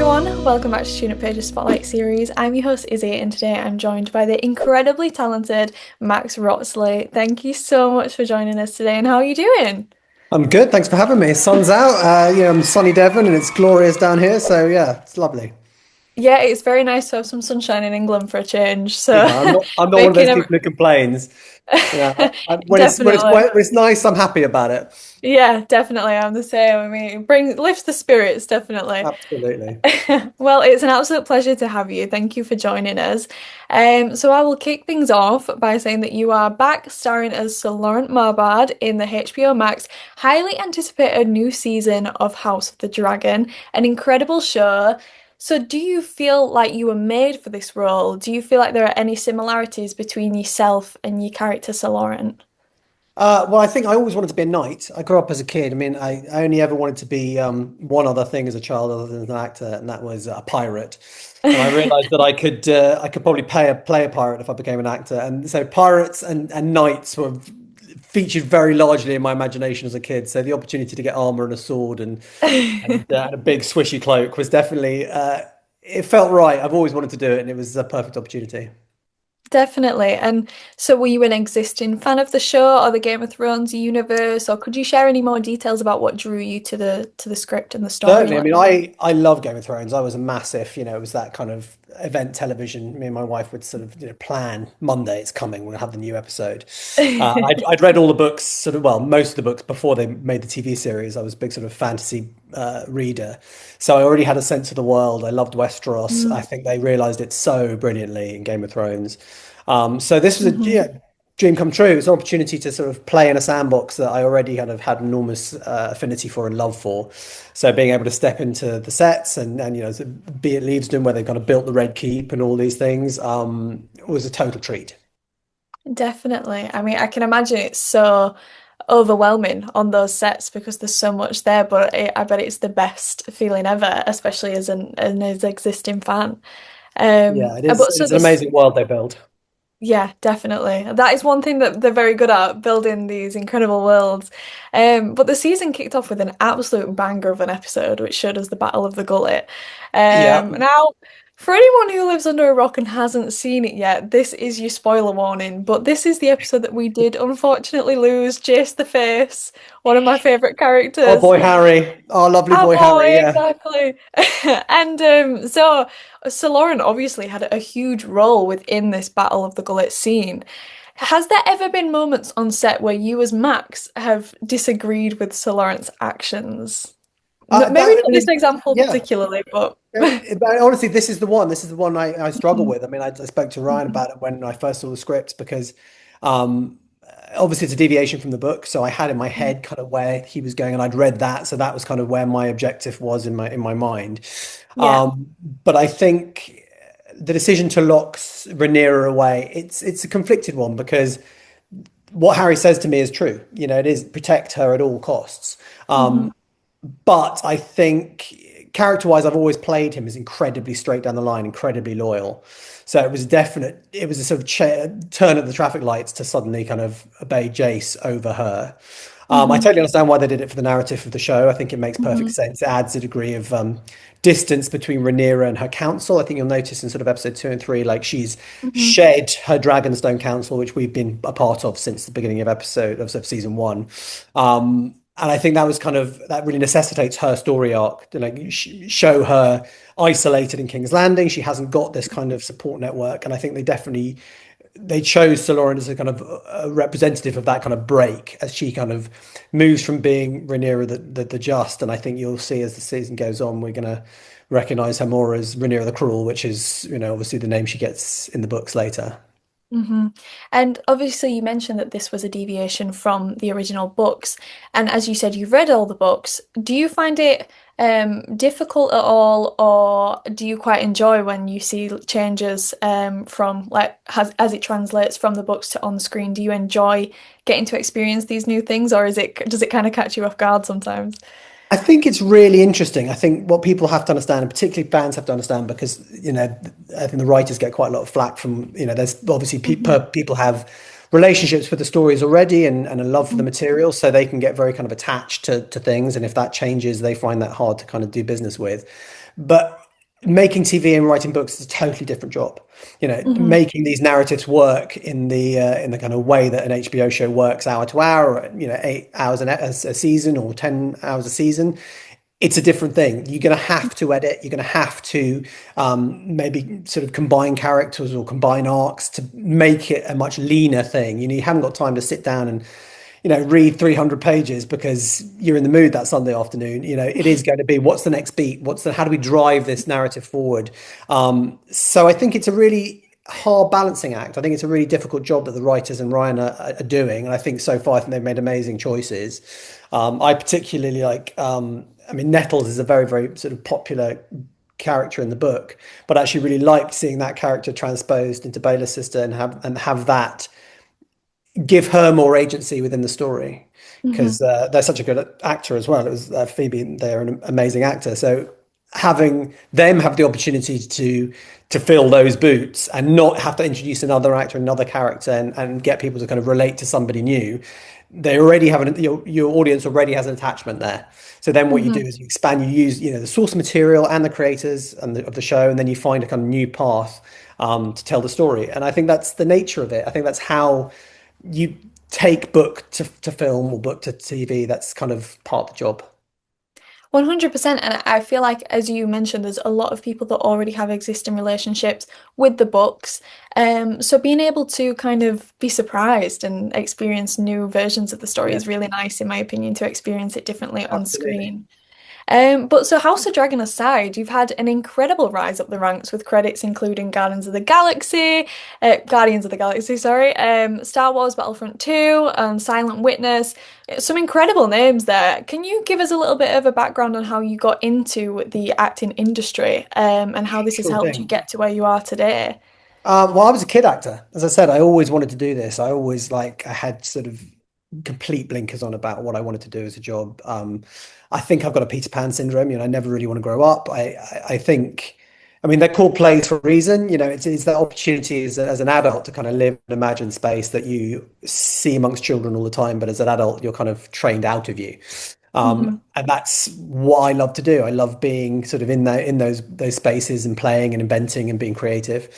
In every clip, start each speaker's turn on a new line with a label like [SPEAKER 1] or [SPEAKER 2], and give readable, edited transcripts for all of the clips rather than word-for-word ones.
[SPEAKER 1] everyone, welcome back to Student Pages Spotlight series. I'm your host Izzy, and today I'm joined by the incredibly talented Max Wrottesley. Thank you so much for joining us today, and how are you doing?
[SPEAKER 2] I'm good. Thanks for having me. Sun's out. I'm sunny Devon, and it's glorious down here. So yeah, it's lovely.
[SPEAKER 1] Yeah, it's very nice to have some sunshine in England for a change. So
[SPEAKER 2] Yeah, I'm not one of
[SPEAKER 1] making
[SPEAKER 2] those
[SPEAKER 1] a
[SPEAKER 2] people who complains. Yeah, when it's when it's
[SPEAKER 1] definitely.
[SPEAKER 2] when it's nice, I'm happy about it.
[SPEAKER 1] Yeah, definitely. I'm the same. I mean, lifts the spirits, definitely.
[SPEAKER 2] Absolutely.
[SPEAKER 1] Well, it's an absolute pleasure to have you. Thank you for joining us. So I will kick things off by saying that you are back starring as Ser Lorent Marbrand in the HBO Max highly anticipated new season of House of the Dragon, an incredible show. So do you feel like you were made for this role? Do you feel like there are any similarities between yourself and your character Ser Lorent?
[SPEAKER 2] Well, I think I always wanted to be a knight. I grew up as a kid. I mean, I only ever wanted to be one other thing as a child other than an actor, and that was a pirate. And I realized that I could probably play a pirate if I became an actor. And so pirates and knights were featured very largely in my imagination as a kid. So the opportunity to get armor and a sword and a big swishy cloak was definitely it felt right. I've always wanted to do it, and it was a perfect opportunity.
[SPEAKER 1] Definitely. And so were you an existing fan of the show or the Game of Thrones universe, or could you share any more details about what drew you to the script and the
[SPEAKER 2] Certainly. I
[SPEAKER 1] storyline?
[SPEAKER 2] mean, I love Game of Thrones. I was a massive, it was that kind of event television. Me and my wife would sort of, plan Monday, it's coming, we'll have the new episode. I'd read all the books, sort of, well, most of the books before they made the TV series. I was a big sort of fantasy reader. So I already had a sense of the world. I loved Westeros. I think they realized it so brilliantly in Game of Thrones. So this was a
[SPEAKER 1] Mm-hmm.
[SPEAKER 2] dream come true. It's an opportunity to sort of play in a sandbox that I already kind of had enormous affinity for and love for. So being able to step into the sets and be at Leavesden where they kind of built the Red Keep and all these things was a total treat.
[SPEAKER 1] Definitely. I mean, I can imagine it's so overwhelming on those sets because there's so much there, but I bet it's the best feeling ever, especially as existing fan.
[SPEAKER 2] Yeah, it is.
[SPEAKER 1] But so
[SPEAKER 2] It's an
[SPEAKER 1] this
[SPEAKER 2] amazing world they built.
[SPEAKER 1] Yeah, definitely. That is one thing that they're very good at, building these incredible worlds. But the season kicked off with an absolute banger of an episode, which showed us the Battle of the Gullet.
[SPEAKER 2] Yeah.
[SPEAKER 1] Now, for anyone who lives under a rock and hasn't seen it yet, this is your spoiler warning. But this is the episode that we did unfortunately lose Jace the Face, one of my favorite
[SPEAKER 2] Our
[SPEAKER 1] characters.
[SPEAKER 2] boy Harry, our lovely
[SPEAKER 1] Oh
[SPEAKER 2] boy Harry.
[SPEAKER 1] boy,
[SPEAKER 2] Yeah.
[SPEAKER 1] exactly. And so Sir Lorent obviously had a huge role within this Battle of the Gullet scene. Has there ever been moments on set where you as Max have disagreed with Sir Lorent's actions? Maybe
[SPEAKER 2] I
[SPEAKER 1] not this
[SPEAKER 2] mean,
[SPEAKER 1] example
[SPEAKER 2] yeah.
[SPEAKER 1] particularly, but
[SPEAKER 2] But honestly, this is the one. This is the one I struggle
[SPEAKER 1] Mhm,
[SPEAKER 2] with. I mean, I spoke to Ryan
[SPEAKER 1] mhm.
[SPEAKER 2] about it when I first saw the script because um, obviously it's a deviation from the book. So I had in my head kind of where he was going, and I'd read that, so that was kind of where my objective was in my mind.
[SPEAKER 1] Yeah.
[SPEAKER 2] But I think the decision to lock Rhaenyra away, it's a conflicted one because what Harry says to me is true. It is protect her at all costs.
[SPEAKER 1] Hmm.
[SPEAKER 2] But I think character-wise, I've always played him as incredibly straight down the line, incredibly loyal. So it was a sort of turn at the traffic lights to suddenly kind of obey Jace over her. I
[SPEAKER 1] Hmm.
[SPEAKER 2] totally understand why they did it for the narrative of the show. I think it makes perfect
[SPEAKER 1] Hmm.
[SPEAKER 2] sense. It adds a degree of distance between Rhaenyra and her council. I think you'll notice in sort of episode 2 and 3, like she's
[SPEAKER 1] Hmm.
[SPEAKER 2] shed her Dragonstone council, which we've been a part of since the beginning of season one. And I think that really necessitates her story arc to like show her isolated in King's Landing. She hasn't got this kind of support network, and I think they chose Sir Lorent as a kind of a representative of that kind of break as she kind of moves from being Rhaenyra the just. And I think you'll see as the season goes on, we're going to recognize her more as Rhaenyra the Cruel, which is obviously the name she gets in the books later.
[SPEAKER 1] Hmm. And obviously, you mentioned that this was a deviation from the original books. And as you said, you've read all the books. Do you find it difficult at all, or do you quite enjoy when you see changes from like as it translates from the books to on screen? Do you enjoy getting to experience these new things, or does it kind of catch you off guard sometimes?
[SPEAKER 2] I think it's really interesting. I think what people have to understand, and particularly fans have to understand, because I think the writers get quite a lot of flack from there's obviously
[SPEAKER 1] Hmm.
[SPEAKER 2] people have relationships with the stories already and a love for the material, so they can get very kind of attached to things, and if that changes, they find that hard to kind of do business with. But making TV and writing books is a totally different job. You know,
[SPEAKER 1] Hmm.
[SPEAKER 2] making these narratives work in the kind of way that an HBO show works hour to hour, or, 8 hours a season or 10 hours a season. It's a different thing. You're going to have to edit. You're going to have to maybe sort of combine characters or combine arcs to make it a much leaner thing. You haven't got time to sit down and read 300 pages because you're in the mood that Sunday afternoon. It is going to be what's the next beat? How do we drive this narrative forward? So I think it's a really hard balancing act. I think it's a really difficult job that the writers and Ryan are doing. And I think so far, I think they've made amazing choices. I particularly like, I mean, Nettles is a very, very sort of popular character in the book, but I actually really liked seeing that character transposed into Baylor's sister and have that give her more agency within the story
[SPEAKER 1] Hmm.
[SPEAKER 2] because they're such a good actor as well. It was Phoebe; they're an amazing actor. So having them have the opportunity to fill those boots and not have to introduce another actor, another character, and get people to kind of relate to somebody new, they already have your audience already has an attachment there. So then what you do
[SPEAKER 1] Hmm.
[SPEAKER 2] is you expand, you use the source material and the creators of the show, and then you find a kind of new path to tell the story. And I think that's the nature of it. I think that's how you take book to film or book to TV. That's kind of part of the job.
[SPEAKER 1] 100%. And I feel like, as you mentioned, there's a lot of people that already have existing relationships with the books. So being able to kind of be surprised and experience new versions of the story
[SPEAKER 2] Yeah,
[SPEAKER 1] is really nice, in my opinion, to experience it differently on
[SPEAKER 2] absolutely.
[SPEAKER 1] screen. But so House of Dragon aside, you've had an incredible rise up the ranks with credits including Guardians of the Galaxy, sorry, Star Wars Battlefront 2, and Silent Witness. Some incredible names there. Can you give us a little bit of a background on how you got into the acting industry, and how this has
[SPEAKER 2] Sure
[SPEAKER 1] helped you
[SPEAKER 2] thing.
[SPEAKER 1] get to where you are today?
[SPEAKER 2] Well, I was a kid actor. As I said, I always wanted to do this. I always I had sort of complete blinkers on about what I wanted to do as a job. I think I've got a Peter Pan syndrome. I never really want to grow up. I think, I mean, they're called plays for a reason. It's that opportunity as an adult to kind of live and imagine space that you see amongst children all the time, but as an adult, you're kind of trained out of you.
[SPEAKER 1] Hmm.
[SPEAKER 2] And that's what I love to do. I love being sort of in those spaces and playing and inventing and being creative.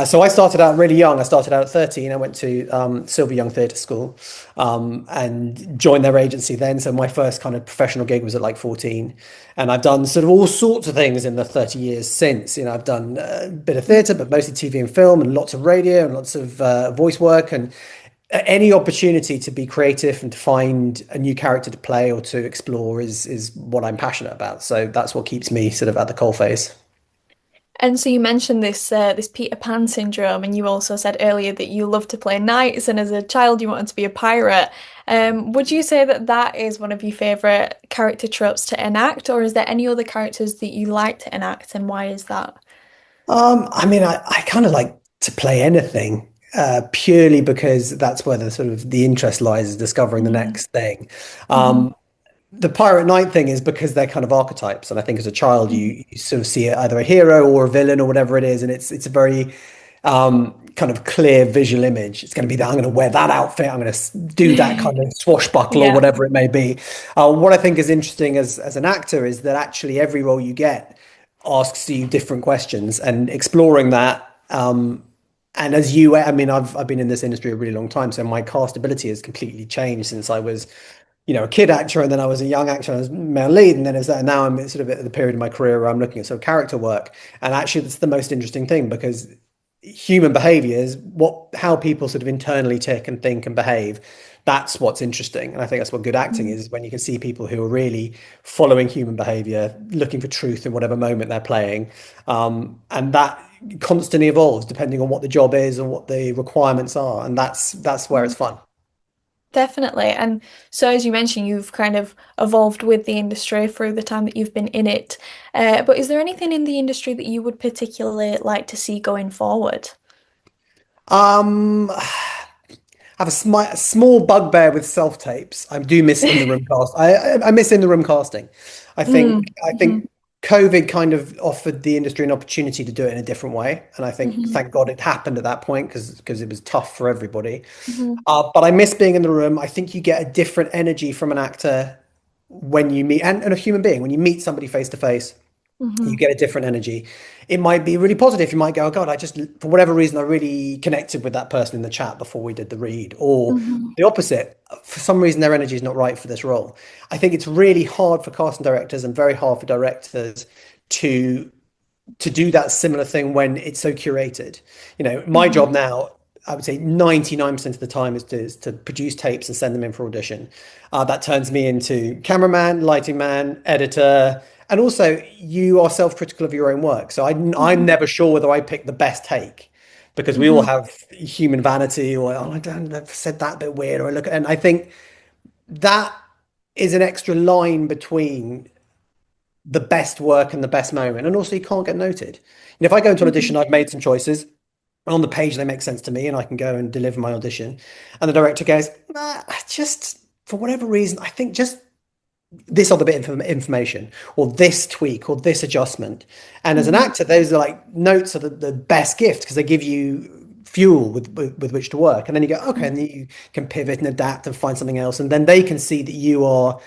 [SPEAKER 2] So I started out really young. I started out at 13. I went to Silver Young Theatre School and joined their agency then. So my first kind of professional gig was at like 14. And I've done sort of all sorts of things in the 30 years since. I've done a bit of theatre, but mostly TV and film, and lots of radio and lots of voice work. And any opportunity to be creative and to find a new character to play or to explore is what I'm passionate about. So that's what keeps me sort of at the coalface.
[SPEAKER 1] And so you mentioned this Peter Pan syndrome, and you also said earlier that you love to play knights, and as a child you wanted to be a pirate. Would you say that that is one of your favorite character tropes to enact, or is there any other characters that you like to enact, and why is that?
[SPEAKER 2] I mean, I kind of like to play anything, purely because that's where the sort of the interest lies, is discovering the
[SPEAKER 1] Mhm.
[SPEAKER 2] next thing.
[SPEAKER 1] Mhm.
[SPEAKER 2] The pirate knight thing is because they're kind of archetypes, and I think as a child
[SPEAKER 1] Mhm.
[SPEAKER 2] you sort of see either a hero or a villain or whatever it is, and it's a very kind of clear visual image. It's going to be that I'm going to wear that outfit, I'm going to do that kind of swashbuckle or
[SPEAKER 1] Yeah.
[SPEAKER 2] whatever it may be. What I think is interesting as an actor is that actually every role you get asks you different questions, and exploring that. And as you, I mean, I've been in this industry a really long time, so my castability has completely changed since I was a kid actor, and then I was a young actor, and I was male lead, and then as that now I'm sort of at the period of my career where I'm looking at sort of character work, and actually that's the most interesting thing because human behavior is how people sort of internally tick and think and behave. That's what's interesting, and I think that's what good acting is when you can see people who are really following human behavior, looking for truth in whatever moment they're playing, and that constantly evolves depending on what the job is and what the requirements are, and that's where it's
[SPEAKER 1] Mhm.
[SPEAKER 2] fun.
[SPEAKER 1] Definitely. And so, as you mentioned, you've kind of evolved with the industry through the time that you've been in it. But is there anything in the industry that you would particularly like to see going forward?
[SPEAKER 2] Have a small bugbear with self tapes. I do miss in the room cast. I miss in the room casting. I think
[SPEAKER 1] Mm,
[SPEAKER 2] I
[SPEAKER 1] mhm,
[SPEAKER 2] think COVID kind of offered the industry an opportunity to do it in a different way, and I think
[SPEAKER 1] mhm,
[SPEAKER 2] thank God it happened at that point because it was tough for everybody.
[SPEAKER 1] mhm,
[SPEAKER 2] But I miss being in the room. I think you get a different energy from an actor when you meet and a human being when you meet somebody face to face. You
[SPEAKER 1] Hmm.
[SPEAKER 2] get a different energy. It might be really positive. You might go, oh God, for whatever reason, I really connected with that person in the chat before we did the read. Or
[SPEAKER 1] Hmm.
[SPEAKER 2] the opposite, for some reason, their energy is not right for this role. I think it's really hard for casting directors and very hard for directors to do that similar thing when it's so curated. My
[SPEAKER 1] Hmm.
[SPEAKER 2] job now, I would say 99% of the time is to produce tapes and send them in for audition. That turns me into cameraman, lighting man, editor, and also you are self-critical of your own work. So I'm
[SPEAKER 1] Hmm.
[SPEAKER 2] never sure whether I pick the best take because we all
[SPEAKER 1] Hmm.
[SPEAKER 2] have human vanity or, oh, I don't, I've said that bit weird, or I look at, and I think that is an extra line between the best work and the best moment. And also, you can't get noted. If I go into an audition,
[SPEAKER 1] Hmm.
[SPEAKER 2] I've made some choices. On the page, they make sense to me, and I can go and deliver my audition. And the director goes, nah, just for whatever reason, I think just this other bit of information, or this tweak, or this adjustment. And as an
[SPEAKER 1] Hmm.
[SPEAKER 2] actor, those are like notes are the best gift because they give you fuel with which to work. And then you go, okay, and then you can pivot and adapt and find something else. And then they can see that you are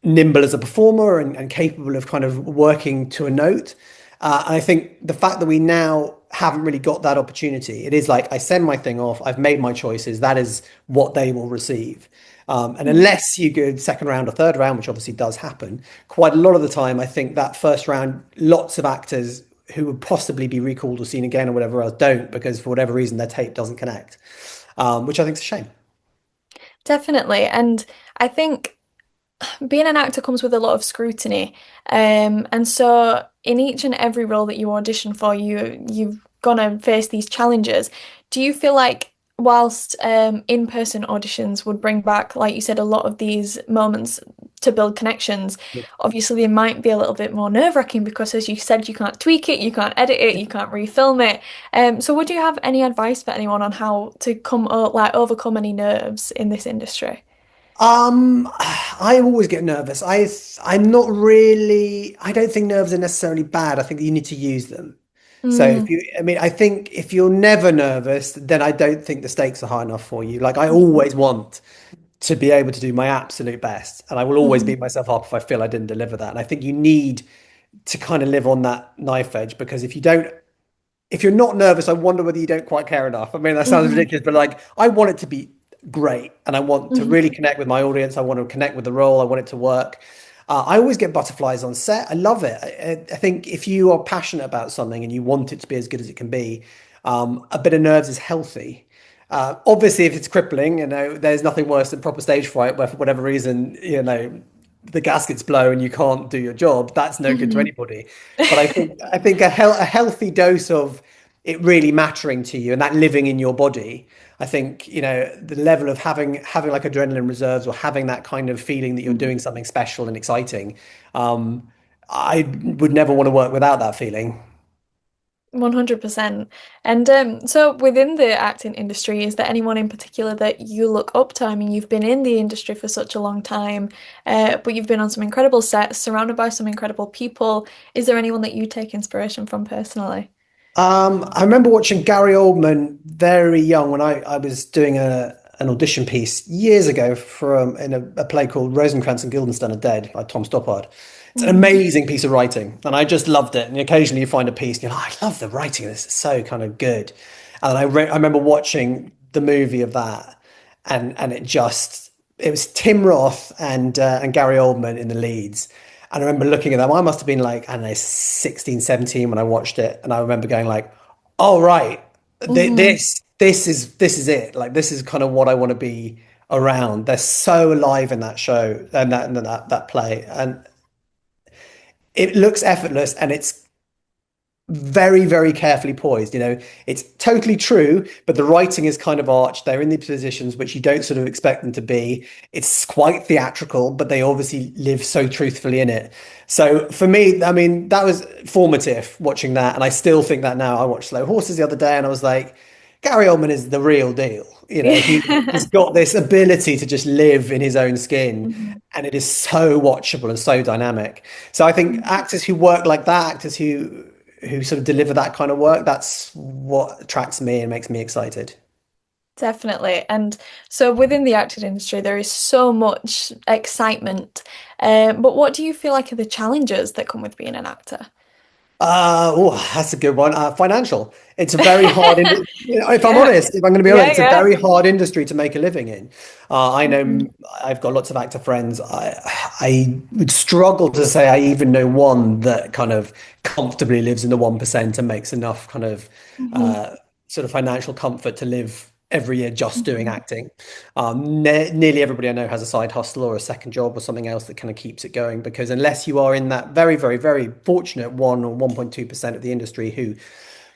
[SPEAKER 2] nimble as a performer and capable of kind of working to a note. And I think the fact that we now haven't really got that opportunity, it is like I send my thing off, I've made my choices, that is what they will receive. And
[SPEAKER 1] Hmm.
[SPEAKER 2] unless you go second round or third round, which obviously does happen, quite a lot of the time, I think that first round, lots of actors who would possibly be recalled or seen again or whatever else don't because for whatever reason their tape doesn't connect, which I think is a shame.
[SPEAKER 1] Definitely. And I think being an actor comes with a lot of scrutiny. And so in each and every role that you audition for, you've gonna face these challenges. Do you feel like whilst in-person auditions would bring back, like you said, a lot of these moments to build connections, obviously they might be a little bit more nerve-wracking because as you said, you can't tweak it, you can't edit it, you can't refilm it. So would you have any advice for anyone on how to like overcome any nerves in this industry?
[SPEAKER 2] I always get nervous. I'm not really, I don't think nerves are necessarily bad. I think you need to use them. So
[SPEAKER 1] Mm.
[SPEAKER 2] I mean, I think if you're never nervous, then I don't think the stakes are high enough for you. Like I
[SPEAKER 1] Mhm.
[SPEAKER 2] always want to be able to do my absolute best, and I will always
[SPEAKER 1] Mhm.
[SPEAKER 2] beat myself up if I feel I didn't deliver that. And I think you need to kind of live on that knife edge because if you're not nervous, I wonder whether you don't quite care enough. I mean, that sounds
[SPEAKER 1] Mhm.
[SPEAKER 2] ridiculous, but like I want it to be great and I want to
[SPEAKER 1] Mhm.
[SPEAKER 2] really connect with my audience. I want to connect with the role. I want it to work. I always get butterflies on set. I love it. I think if you are passionate about something and you want it to be as good as it can be, a bit of nerves is healthy. Obviously, if it's crippling, there's nothing worse than proper stage fright where for whatever reason, the gaskets blow and you can't do your job. That's no good to
[SPEAKER 1] Mhm.
[SPEAKER 2] anybody. But I think a healthy dose of it really mattering to you and that living in your body. I think, the level of having like adrenaline reserves or having that kind of feeling that you're
[SPEAKER 1] Mhm.
[SPEAKER 2] doing something special and exciting. I would never want to work without that feeling.
[SPEAKER 1] 100%. And so within the acting industry, is there anyone in particular that you look up to? I mean, you've been in the industry for such a long time, but you've been on some incredible sets, surrounded by some incredible people. Is there anyone that you take inspiration from personally?
[SPEAKER 2] I remember watching Gary Oldman very young when I was doing an audition piece years ago in a play called Rosencrantz and Guildenstern are Dead by Tom Stoppard. It's an
[SPEAKER 1] Mhm.
[SPEAKER 2] amazing piece of writing, and I just loved it. And occasionally you find a piece, and you're like, I love the writing of this. It's so kind of good. And I remember watching the movie of that, and it was Tim Roth and Gary Oldman in the leads. And I remember looking at them. I must have been like, I don't know, 16, 17 when I watched it. And I remember going like, oh, right,
[SPEAKER 1] Mhm.
[SPEAKER 2] this is it. Like, this is kind of what I want to be around. They're so alive in that show and that play. And it looks effortless and it's very, very carefully poised. It's totally true, but the writing is kind of arched. They're in the positions which you don't sort of expect them to be. It's quite theatrical, but they obviously live so truthfully in it. So for me, I mean, that was formative watching that. And I still think that now. I watched Slow Horses the other day and I was like, Gary Oldman is the real deal. He's got this ability to just live in his own skin.
[SPEAKER 1] Mhm.
[SPEAKER 2] And it is so watchable and so dynamic. So I think
[SPEAKER 1] Mhm.
[SPEAKER 2] actors who work like that, actors who sort of deliver that kind of work, that's what attracts me and makes me excited.
[SPEAKER 1] Definitely. And so within the acting industry, there is so much excitement. But what do you feel like are the challenges that come with being an actor?
[SPEAKER 2] Oh, that's a good one. Financial. It's a very hard, if I'm
[SPEAKER 1] Yeah,
[SPEAKER 2] honest, if I'm going to be honest,
[SPEAKER 1] yeah,
[SPEAKER 2] it's a
[SPEAKER 1] yeah.
[SPEAKER 2] very hard industry to make a living in. I know
[SPEAKER 1] Mhm.
[SPEAKER 2] I've got lots of actor friends. I would struggle to say I even know one that kind of comfortably lives in the 1% and makes enough kind of
[SPEAKER 1] Mhm.
[SPEAKER 2] uh, sort of financial comfort to live every year just doing
[SPEAKER 1] Mhm.
[SPEAKER 2] acting. Nearly everybody I know has a side hustle or a second job or something else that kind of keeps it going because unless you are in that very, very, very fortunate 1 or 1.2% of the industry who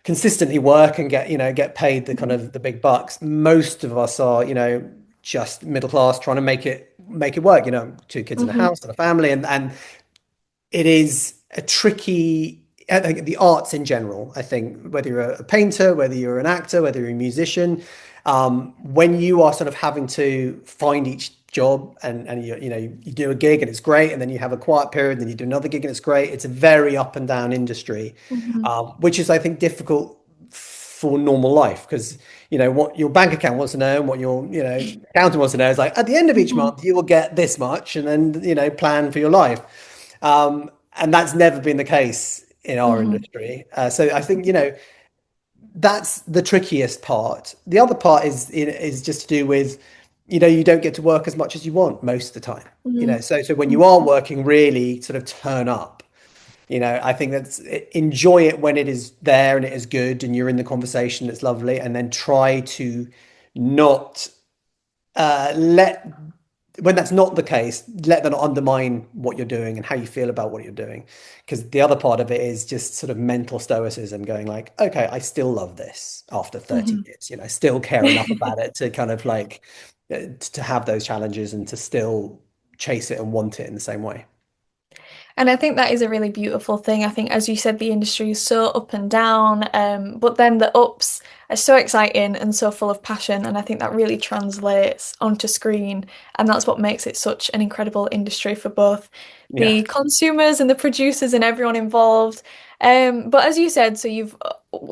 [SPEAKER 2] consistently work and get paid the kind
[SPEAKER 1] Mhm.
[SPEAKER 2] of the big bucks, most of us are, just middle class trying to make it work, two kids in a
[SPEAKER 1] Mhm.
[SPEAKER 2] house and a family and it is a tricky. I think the arts in general, I think whether you're a painter, whether you're an actor, whether you're a musician, when you are sort of having to find each job and you do a gig and it's great, and then you have a quiet period, and then you do another gig and it's great. It's a very up and down industry,
[SPEAKER 1] Mhm.
[SPEAKER 2] which is I think difficult for normal life because what your bank account wants to know and what your accountant wants to know is like at the end of each
[SPEAKER 1] Mhm.
[SPEAKER 2] month you will get this much and then plan for your life. And that's never been the case in our
[SPEAKER 1] Mhm.
[SPEAKER 2] industry. So I think, that's the trickiest part. The other part is just to do with, you don't get to work as much as you want most of the time.
[SPEAKER 1] Mhm.
[SPEAKER 2] So when you are
[SPEAKER 1] Mhm.
[SPEAKER 2] working, really sort of turn up. I think that's enjoy it when it is there and it is good and you're in the conversation, it's lovely, and then try to not let when that's not the case, let that not undermine what you're doing and how you feel about what you're doing. Because the other part of it is just sort of mental stoicism, going like, okay, I still love this after 30
[SPEAKER 1] Mhm.
[SPEAKER 2] years, I still care enough about it to kind of like to have those challenges and to still chase it and want it in the same way.
[SPEAKER 1] And I think that is a really beautiful thing. I think, as you said, the industry is so up and down, but then the ups are so exciting and so full of passion. And I think that really translates onto screen. And that's what makes it such an incredible industry for both
[SPEAKER 2] Yeah.
[SPEAKER 1] the consumers and the producers and everyone involved. But as you said, so you've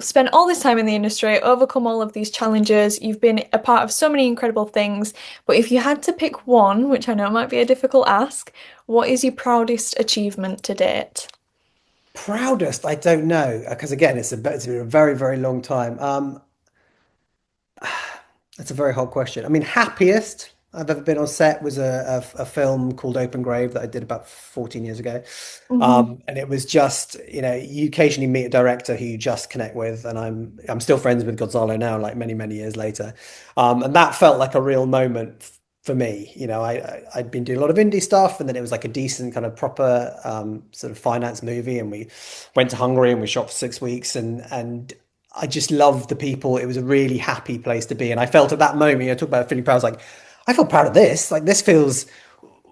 [SPEAKER 1] spent all this time in the industry, overcome all of these challenges, you've been a part of so many incredible things. But if you had to pick one, which I know might be a difficult ask, what is your proudest achievement to date?
[SPEAKER 2] Proudest, I don't know, because again, it's been a very, very long time. That's a very hard question. I mean, happiest I've ever been on set was a film called Open Grave that I did about 14 years ago.
[SPEAKER 1] Hmm.
[SPEAKER 2] And it was just, you occasionally meet a director who you just connect with, and I'm still friends with Gonzalo now, like many, many years later. And that felt like a real moment for me. I'd been doing a lot of indie stuff, and then it was like a decent kind of proper sort of finance movie, and we went to Hungary and we shot for 6 weeks, and I just loved the people. It was a really happy place to be. And I felt at that moment, talk about feeling proud. I was like, I feel proud of this. Like this feels,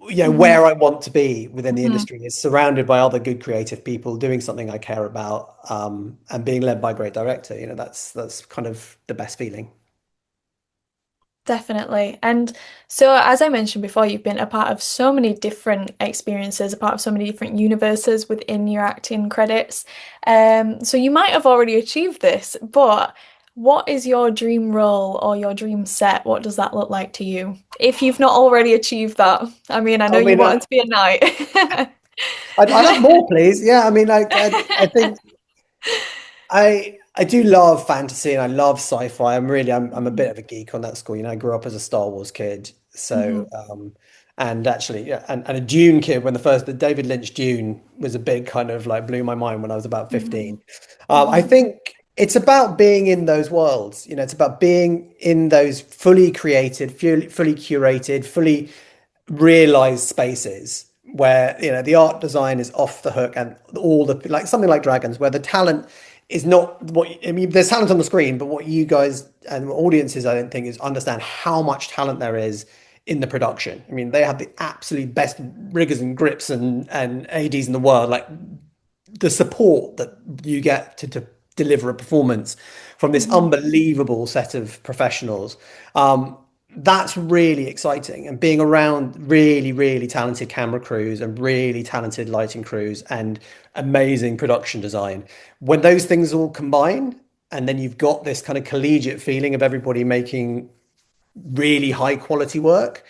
[SPEAKER 1] Hmm.
[SPEAKER 2] where I want to be within the
[SPEAKER 1] Hmm.
[SPEAKER 2] industry is surrounded by other good creative people doing something I care about, and being led by a great director. That's kind of the best feeling.
[SPEAKER 1] Definitely. And so, as I mentioned before, you've been a part of so many different experiences, a part of so many different universes within your acting credits. So you might have already achieved this, but what is your dream role or your dream set? What does that look like to you? If you've not already achieved that. I mean, I know
[SPEAKER 2] I
[SPEAKER 1] you
[SPEAKER 2] mean,
[SPEAKER 1] wanted to be a knight.
[SPEAKER 2] I'd have more, please. Yeah, I mean, like, I think I do love fantasy and I love sci-fi. I'm a bit of a geek on that score. I grew up as a Star Wars kid, so
[SPEAKER 1] Mhm.
[SPEAKER 2] and actually, yeah, and a Dune kid when the David Lynch Dune was a big kind of like blew my mind when I was about
[SPEAKER 1] Mhm.
[SPEAKER 2] 15. I
[SPEAKER 1] Mhm.
[SPEAKER 2] think it's about being in those worlds. It's about being in those fully created, fully curated, fully realized spaces where the art design is off the hook and all the like something like Dragons where the talent is not what I mean there's talent on the screen but what you guys and audiences I don't think is understand how much talent there is in the production. I mean they have the absolute best riggers and grips and ADs in the world, like the support that you get to deliver a performance from this
[SPEAKER 1] Mhm.
[SPEAKER 2] unbelievable set of professionals. That's really exciting. And being around really, really talented camera crews and really talented lighting crews and amazing production design, when those things all combine, and then you've got this kind of collegiate feeling of everybody making really high quality work.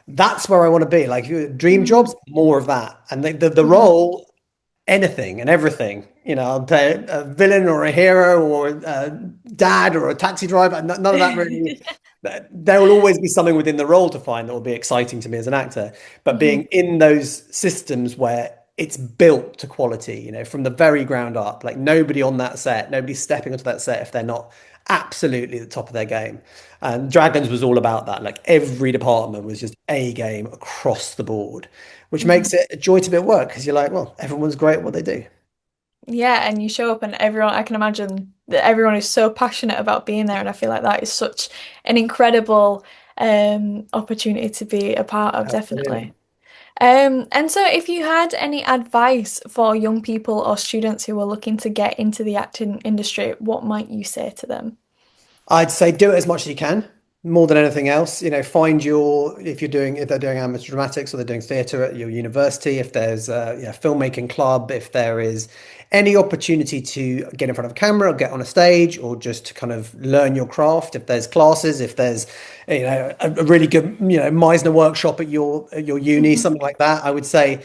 [SPEAKER 2] That's where I want to be. Like dream
[SPEAKER 1] Mhm.
[SPEAKER 2] jobs, more of that. And the
[SPEAKER 1] Mhm.
[SPEAKER 2] role anything and everything. I'll play a villain or a hero or a dad or a taxi driver. None of that really. There will always be something within the role to find that will be exciting to me as an actor. But being
[SPEAKER 1] Mhm.
[SPEAKER 2] in those systems where it's built to quality, from the very ground up, like nobody on that set, nobody's stepping onto that set if they're not absolutely at the top of their game. And Dragons was all about that. Like every department was just A game across the board, which
[SPEAKER 1] Mhm.
[SPEAKER 2] makes it a joy to be at work because you're like, well, everyone's great at what they do.
[SPEAKER 1] Yeah, and you show up and everyone, I can imagine that everyone is so passionate about being there, and I feel like that is such an incredible opportunity to be a part of, definitely.
[SPEAKER 2] Absolutely.
[SPEAKER 1] And so if you had any advice for young people or students who are looking to get into the acting industry, what might you say to them?
[SPEAKER 2] I'd say do it as much as you can, more than anything else. Find if they're doing amateur dramatics or they're doing theatre at your university, if there's a filmmaking club, if there is any opportunity to get in front of a camera or get on a stage or just to kind of learn your craft, if there's classes, if there's a really good Meisner workshop at your uni,
[SPEAKER 1] Mhm.
[SPEAKER 2] something like that, I would say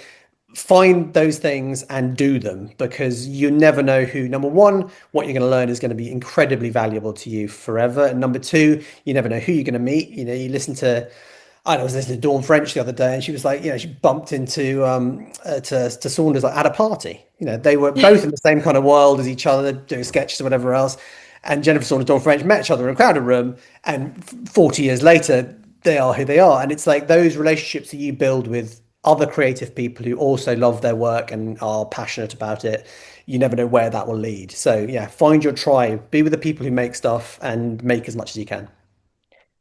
[SPEAKER 2] find those things and do them because you never know number one, what you're going to learn is going to be incredibly valuable to you forever. And number two, you never know who you're going to meet. You listen to, I was listening to Dawn French the other day and she was like, she bumped into, to Saunders like, at a party. They were both in the same kind of world as each other, doing sketches or whatever else. And Jennifer Saunders, Dawn French met each other in a crowded room. And 40 years later, they are who they are. And it's like those relationships that you build with other creative people who also love their work and are passionate about it. You never know where that will lead. So yeah, find your tribe, be with the people who make stuff and make as much as you can.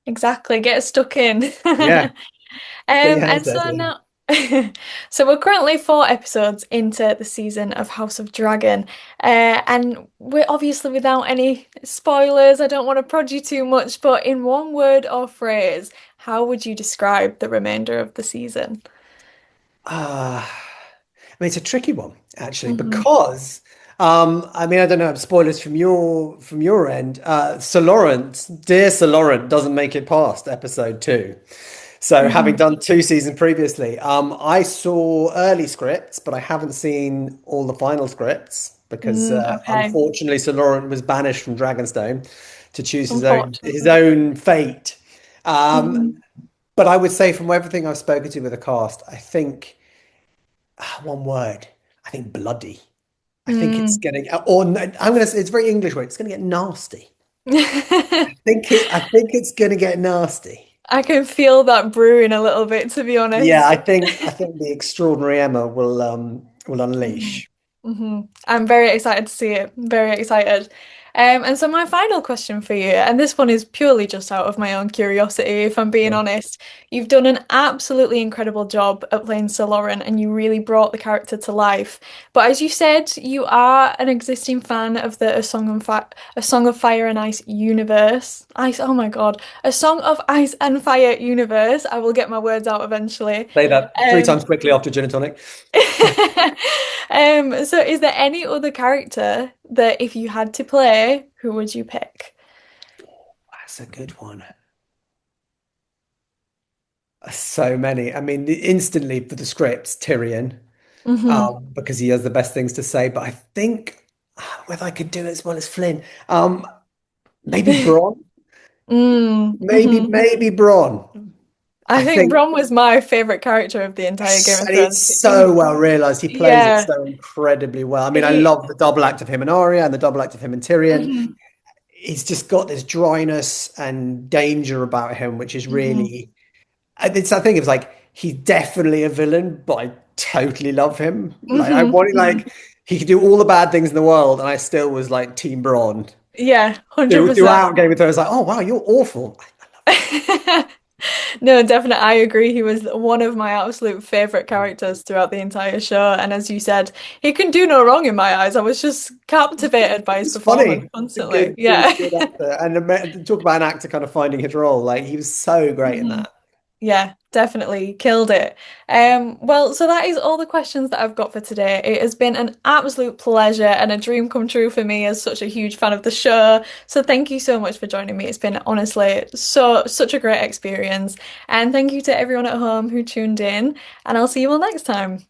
[SPEAKER 1] Exactly, get stuck in.
[SPEAKER 2] Yeah, get your
[SPEAKER 1] And
[SPEAKER 2] hands
[SPEAKER 1] so
[SPEAKER 2] dirty.
[SPEAKER 1] now, so we're currently 4 episodes into the season of House of Dragon, and we're obviously without any spoilers. I don't want to prod you too much, but in one word or phrase, how would you describe the remainder of the season?
[SPEAKER 2] I mean, it's a tricky one actually
[SPEAKER 1] Hmm.
[SPEAKER 2] because I mean, I don't know, spoilers from your end. Dear Sir Lorent, doesn't make it past episode 2. So, having
[SPEAKER 1] Hmm.
[SPEAKER 2] done 2 seasons previously, I saw early scripts, but I haven't seen all the final scripts because
[SPEAKER 1] Okay,
[SPEAKER 2] unfortunately, Sir Lorent was banished from Dragonstone to choose his
[SPEAKER 1] unfortunately.
[SPEAKER 2] own fate. Um,
[SPEAKER 1] Hmm.
[SPEAKER 2] but I would say, from everything I've spoken to with the cast, I think one word. I think bloody. I think it's
[SPEAKER 1] Mm.
[SPEAKER 2] getting, or no, I'm gonna say it's a very English word. It's gonna get nasty. I think it's gonna get nasty.
[SPEAKER 1] I can feel that brewing a little bit, to be
[SPEAKER 2] Yeah,
[SPEAKER 1] honest.
[SPEAKER 2] I think the extraordinary Emma will
[SPEAKER 1] Mhm.
[SPEAKER 2] unleash.
[SPEAKER 1] I'm very excited to see it. Very excited. And so my final question for you, and this one is purely just out of my own curiosity, if I'm being
[SPEAKER 2] Yeah.
[SPEAKER 1] honest. You've done an absolutely incredible job at playing Sir Lorent, and you really brought the character to life. But as you said, you are an existing fan of the A Song of Fire and Ice universe. Ice, oh my God, A Song of Ice and Fire universe. I will get my words out eventually.
[SPEAKER 2] Say that three
[SPEAKER 1] Um,
[SPEAKER 2] times quickly after gin and tonic.
[SPEAKER 1] So is there any other character that if you had to play, who would you pick?
[SPEAKER 2] That's a good one. So many. I mean, instantly for the scripts, Tyrion,
[SPEAKER 1] Hmm.
[SPEAKER 2] because he has the best things to say. But I think whether I could do it as well as Flynn, maybe Bronn. Maybe,
[SPEAKER 1] Mm-hmm.
[SPEAKER 2] maybe Bronn.
[SPEAKER 1] I
[SPEAKER 2] I
[SPEAKER 1] think
[SPEAKER 2] think
[SPEAKER 1] Bron was my favorite character of the entire Game of
[SPEAKER 2] and
[SPEAKER 1] Thrones.
[SPEAKER 2] it's so well realized. He plays it
[SPEAKER 1] Yeah,
[SPEAKER 2] so incredibly well. I mean, I
[SPEAKER 1] he.
[SPEAKER 2] love the double act of him and Arya and the double act of him and Tyrion.
[SPEAKER 1] Hmm.
[SPEAKER 2] He's just got this dryness and danger about him, which is
[SPEAKER 1] Hmm.
[SPEAKER 2] really. It's I think it's like he's definitely a villain, but I totally love him. Like I
[SPEAKER 1] Hmm.
[SPEAKER 2] wanted
[SPEAKER 1] Hmm.
[SPEAKER 2] like he could do all the bad things in the world, and I still was like Team Bronn.
[SPEAKER 1] Yeah, 100%.
[SPEAKER 2] Throughout Game of Thrones, like, oh wow, you're awful. I love you.
[SPEAKER 1] No, definitely. I agree. He was one of my absolute favorite characters throughout the entire show. And as you said, he can do no wrong in my eyes. I was just captivated by his
[SPEAKER 2] It's
[SPEAKER 1] performance
[SPEAKER 2] funny. It's a
[SPEAKER 1] constantly.
[SPEAKER 2] good,
[SPEAKER 1] Yeah.
[SPEAKER 2] good, good actor. And talk about an actor kind of finding his role. Like he was so great in
[SPEAKER 1] Mhm.
[SPEAKER 2] that.
[SPEAKER 1] Yeah, definitely killed it. Well, so that is all the questions that I've got for today. It has been an absolute pleasure and a dream come true for me as such a huge fan of the show. So thank you so much for joining me. It's been honestly such a great experience. And thank you to everyone at home who tuned in, and I'll see you all next time.